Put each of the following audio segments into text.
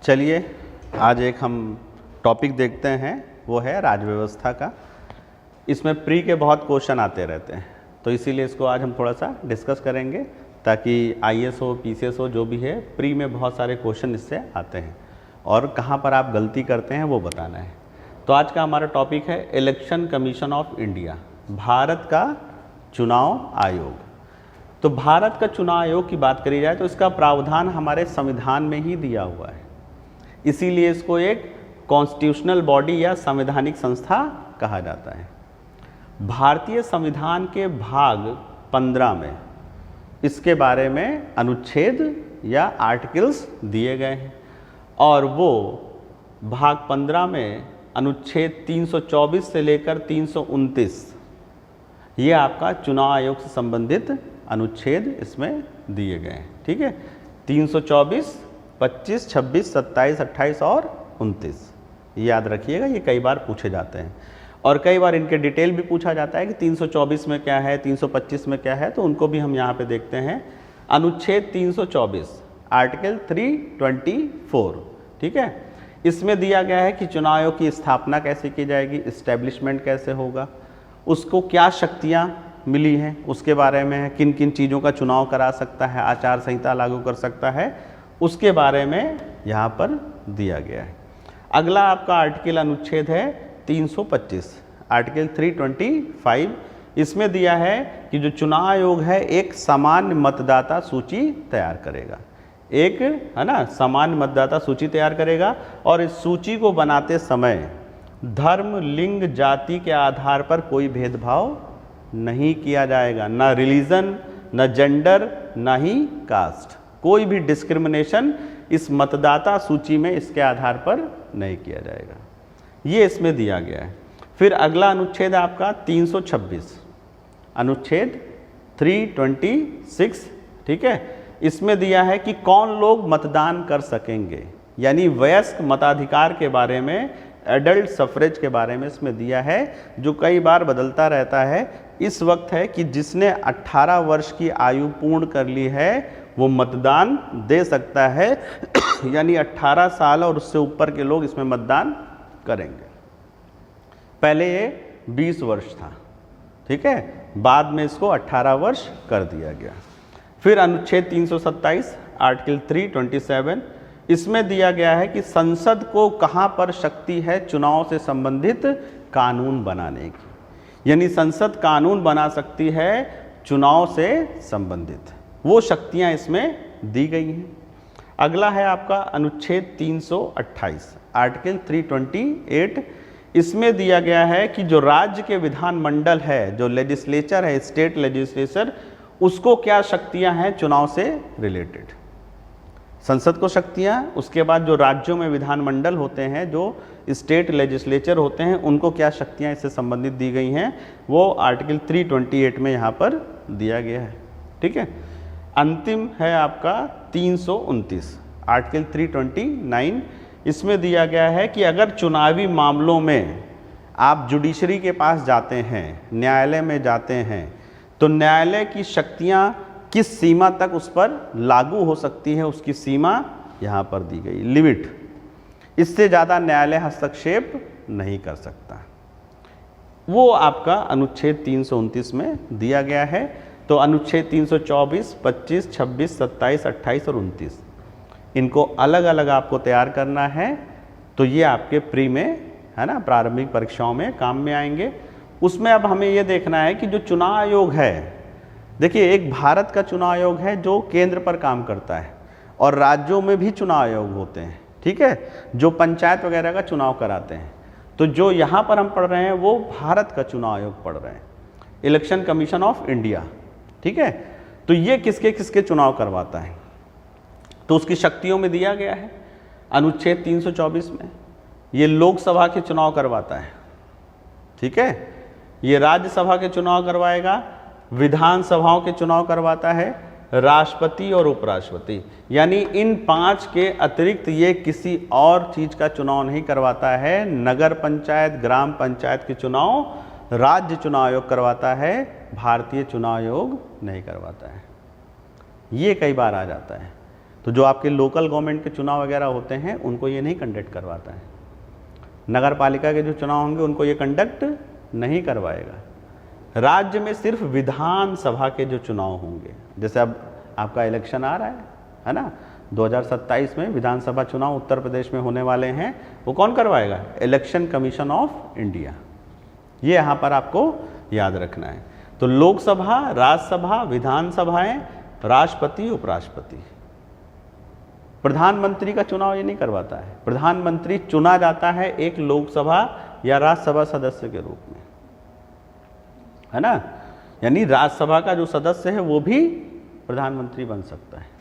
चलिए आज एक हम टॉपिक देखते हैं, वो है राज्य व्यवस्था का। इसमें प्री के बहुत क्वेश्चन आते रहते हैं, तो इसीलिए इसको आज हम थोड़ा सा डिस्कस करेंगे ताकि आईएएस हो, पीसीएस हो, जो भी है, प्री में बहुत सारे क्वेश्चन इससे आते हैं और कहाँ पर आप गलती करते हैं वो बताना है। तो आज का हमारा टॉपिक है election commission of India, Bharat का चुनाव आयोग। तो भारत का चुनाव आयोग की बात करी जाए तो इसका प्रावधान हमारे संविधान में ही दिया हुआ है, इसीलिए इसको एक कॉन्स्टिट्यूशनल बॉडी या संवैधानिक संस्था कहा जाता है। भारतीय संविधान के भाग 15 में इसके बारे में अनुच्छेद या आर्टिकल्स दिए गए हैं और वो भाग 15 में अनुच्छेद 324 से लेकर 329 ये आपका चुनाव आयोग से संबंधित अनुच्छेद इसमें दिए गए हैं। ठीक है, 324, 25, 26, 27, 28 और 29 याद रखिएगा, ये कई बार पूछे जाते हैं और कई बार इनके डिटेल भी पूछा जाता है कि 324 में क्या है, 325 में क्या है, तो उनको भी हम यहाँ पे देखते हैं। अनुच्छेद 324 आर्टिकल 324, ठीक है, इसमें दिया गया है कि चुनाव आयोग की स्थापना कैसे की जाएगी, इस्टेब्लिशमेंट कैसे होगा, उसको क्या शक्तियाँ मिली हैं उसके बारे में है, किन किन चीज़ों का चुनाव करा सकता है, आचार संहिता लागू कर सकता है, उसके बारे में यहाँ पर दिया गया है। अगला आपका आर्टिकल अनुच्छेद है 325, आर्टिकल 325। इसमें दिया है कि जो चुनाव आयोग है एक सामान्य मतदाता सूची तैयार करेगा, एक है ना सामान्य मतदाता सूची तैयार करेगा और इस सूची को बनाते समय धर्म, लिंग, जाति के आधार पर कोई भेदभाव नहीं किया जाएगा, ना रिलीजन, ना जेंडर, ना ही कास्ट, कोई भी डिस्क्रिमिनेशन इस मतदाता सूची में इसके आधार पर नहीं किया जाएगा, ये इसमें दिया गया है। फिर अगला अनुच्छेद आपका 326, अनुच्छेद 326, ठीक है, इसमें दिया है कि कौन लोग मतदान कर सकेंगे, यानी वयस्क मताधिकार के बारे में, एडल्ट सफरेज के बारे में इसमें दिया है, जो कई बार बदलता रहता है। इस वक्त है कि जिसने 18 वर्ष की आयु पूर्ण कर ली है वो मतदान दे सकता है यानी 18 साल और उससे ऊपर के लोग इसमें मतदान करेंगे। पहले ये 20 वर्ष था, ठीक है, बाद में इसको 18 वर्ष कर दिया गया। फिर अनुच्छेद 327 आर्टिकल 327, इसमें दिया गया है कि संसद को कहाँ पर शक्ति है चुनाव से संबंधित कानून बनाने की, यानी संसद कानून बना सकती है चुनाव से संबंधित, वो शक्तियाँ इसमें दी गई हैं। अगला है आपका अनुच्छेद 328 आर्टिकल 328, इसमें दिया गया है कि जो राज्य के विधानमंडल है, जो लेजिस्लेचर है, स्टेट लेजिस्लेचर, उसको क्या शक्तियाँ हैं चुनाव से रिलेटेड, संसद को शक्तियाँ, उसके बाद जो राज्यों में विधानमंडल होते हैं, जो स्टेट लेजिस्लेचर होते हैं, उनको क्या शक्तियाँ इससे संबंधित दी गई हैं, वो आर्टिकल 328 में यहाँ पर दिया गया है। ठीक है, अंतिम है आपका 329 आर्टिकल 329, इसमें दिया गया है कि अगर चुनावी मामलों में आप जुडिशरी के पास जाते हैं, न्यायालय में जाते हैं, तो न्यायालय की शक्तियाँ किस सीमा तक उस पर लागू हो सकती है, उसकी सीमा यहाँ पर दी गई, लिमिट, इससे ज़्यादा न्यायालय हस्तक्षेप नहीं कर सकता, वो आपका अनुच्छेद 329 में दिया गया है। तो अनुच्छेद 324, 25, 26, 27, 28 और 29 इनको अलग अलग आपको तैयार करना है, तो ये आपके प्री में है ना, प्रारंभिक परीक्षाओं में काम में आएंगे। उसमें अब हमें ये देखना है कि जो चुनाव आयोग है, देखिए एक भारत का चुनाव आयोग है जो केंद्र पर काम करता है और राज्यों में भी चुनाव आयोग होते हैं, ठीक है, जो पंचायत वगैरह का चुनाव कराते हैं। तो जो यहाँ पर हम पढ़ रहे हैं वो भारत का चुनाव आयोग पढ़ रहे हैं, इलेक्शन कमीशन ऑफ इंडिया, ठीक है। तो ये किसके किसके चुनाव करवाता है, तो उसकी शक्तियों में दिया गया है अनुच्छेद 324 में, ये लोकसभा के चुनाव करवाता है, ठीक है, ये राज्यसभा के चुनाव करवाएगा, विधानसभाओं के चुनाव करवाता है, राष्ट्रपति और उपराष्ट्रपति, यानी इन 5 के अतिरिक्त ये किसी और चीज का चुनाव नहीं करवाता है। नगर पंचायत, ग्राम पंचायत के चुनाव राज्य चुनाव आयोग करवाता है, भारतीय चुनाव आयोग नहीं करवाता है। ये कई बार आ जाता है। तो जो आपके लोकल गवर्नमेंट के चुनाव वगैरह होते हैं उनको ये नहीं कंडक्ट करवाता है। नगर पालिका के जो चुनाव होंगे उनको ये कंडक्ट नहीं करवाएगा। राज्य में सिर्फ विधानसभा के जो चुनाव होंगे, जैसे अब आपका इलेक्शन आ रहा है ना, 2027 में विधानसभा चुनाव उत्तर प्रदेश में होने वाले हैं, वो कौन करवाएगा? Election commission of India. ये यहाँ पर आपको याद रखना है। तो लोकसभा, राज्यसभा, विधानसभाएं, राष्ट्रपति, उपराष्ट्रपति। प्रधानमंत्री का चुनाव ये नहीं करवाता है। प्रधानमंत्री चुना जाता है एक लोकसभा या राज्यसभा सदस्य के रूप में, है ना, यानी राज्यसभा का जो सदस्य है वो भी प्रधानमंत्री बन सकता है।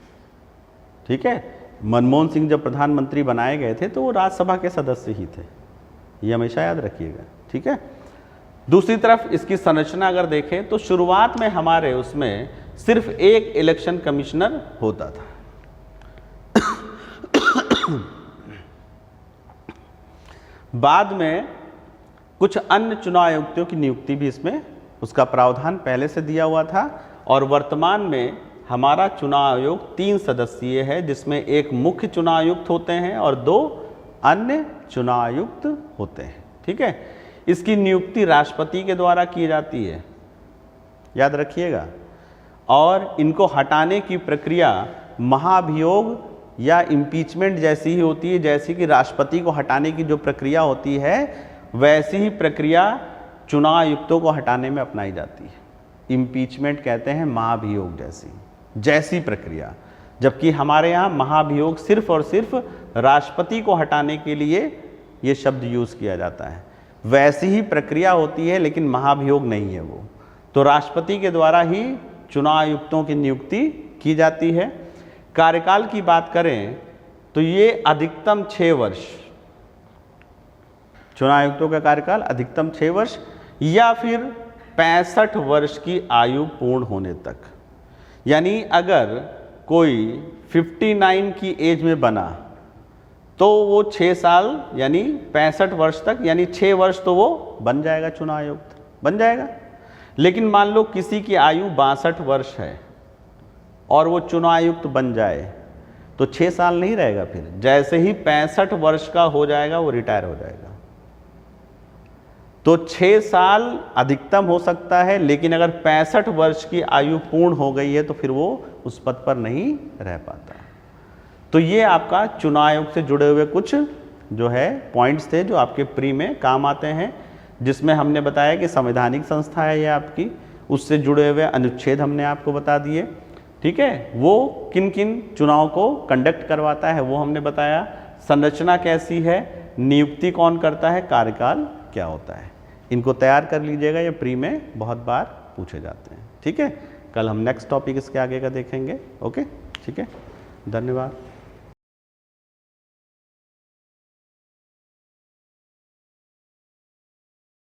ठीक है, मनमोहन सिंह जब प्रधानमंत्री बनाए गए थे तो वो राज्यसभा के सदस्य ही थे, ये हमेशा याद रखिएगा। ठीक है, दूसरी तरफ इसकी संरचना अगर देखें तो शुरुआत में हमारे उसमें सिर्फ एक इलेक्शन कमिश्नर होता था। बाद में कुछ अन्य चुनाव आयुक्तों की नियुक्ति भी इसमें उसका प्रावधान पहले से दिया हुआ था, और वर्तमान में हमारा चुनाव आयोग 3 सदस्यीय है, जिसमें एक मुख्य चुनाव आयुक्त होते हैं और 2 अन्य चुनाव आयुक्त होते हैं। ठीक है, इसकी नियुक्ति राष्ट्रपति के द्वारा की जाती है, याद रखिएगा, और इनको हटाने की प्रक्रिया महाभियोग या इम्पीचमेंट जैसी ही होती है। जैसी कि राष्ट्रपति को हटाने की जो प्रक्रिया होती है वैसी ही प्रक्रिया चुनाव आयुक्तों को हटाने में अपनाई जाती है। इम्पीचमेंट कहते हैं महाभियोग जैसी प्रक्रिया, जबकि हमारे यहाँ महाभियोग सिर्फ और सिर्फ राष्ट्रपति को हटाने के लिए ये शब्द यूज़ किया जाता है। वैसी ही प्रक्रिया होती है लेकिन महाभियोग नहीं है वो। तो राष्ट्रपति के द्वारा ही चुनाव आयुक्तों की नियुक्ति की जाती है। कार्यकाल की बात करें तो ये अधिकतम 6 वर्ष, चुनाव आयुक्तों का कार्यकाल अधिकतम 6 वर्ष या फिर 65 वर्ष की आयु पूर्ण होने तक। यानी अगर कोई 59 की एज में बना तो वो 6 साल यानी 65 वर्ष तक, यानी 6 वर्ष तो वो बन जाएगा, चुनाव आयुक्त बन जाएगा। लेकिन मान लो किसी की आयु 62 वर्ष है और वो चुनाव आयुक्त बन जाए तो 6 साल नहीं रहेगा, फिर जैसे ही 65 वर्ष का हो जाएगा वो रिटायर हो जाएगा। तो 6 साल अधिकतम हो सकता है, लेकिन अगर 65 वर्ष की आयु पूर्ण हो गई है तो फिर वो उस पद पर नहीं रह पाता। तो ये आपका चुनाव आयोग से जुड़े हुए कुछ जो है पॉइंट्स थे जो आपके प्री में काम आते हैं, जिसमें हमने बताया कि संवैधानिक संस्था है ये आपकी, उससे जुड़े हुए अनुच्छेद हमने आपको बता दिए। ठीक है, वो किन किन चुनाव को कंडक्ट करवाता है वो हमने बताया, संरचना कैसी है, नियुक्ति कौन करता है, कार्यकाल क्या होता है। इनको तैयार कर लीजिएगा, ये प्री में बहुत बार पूछे जाते हैं। ठीक है, कल हम नेक्स्ट टॉपिक इसके आगे का देखेंगे। ओके, ठीक है, धन्यवाद।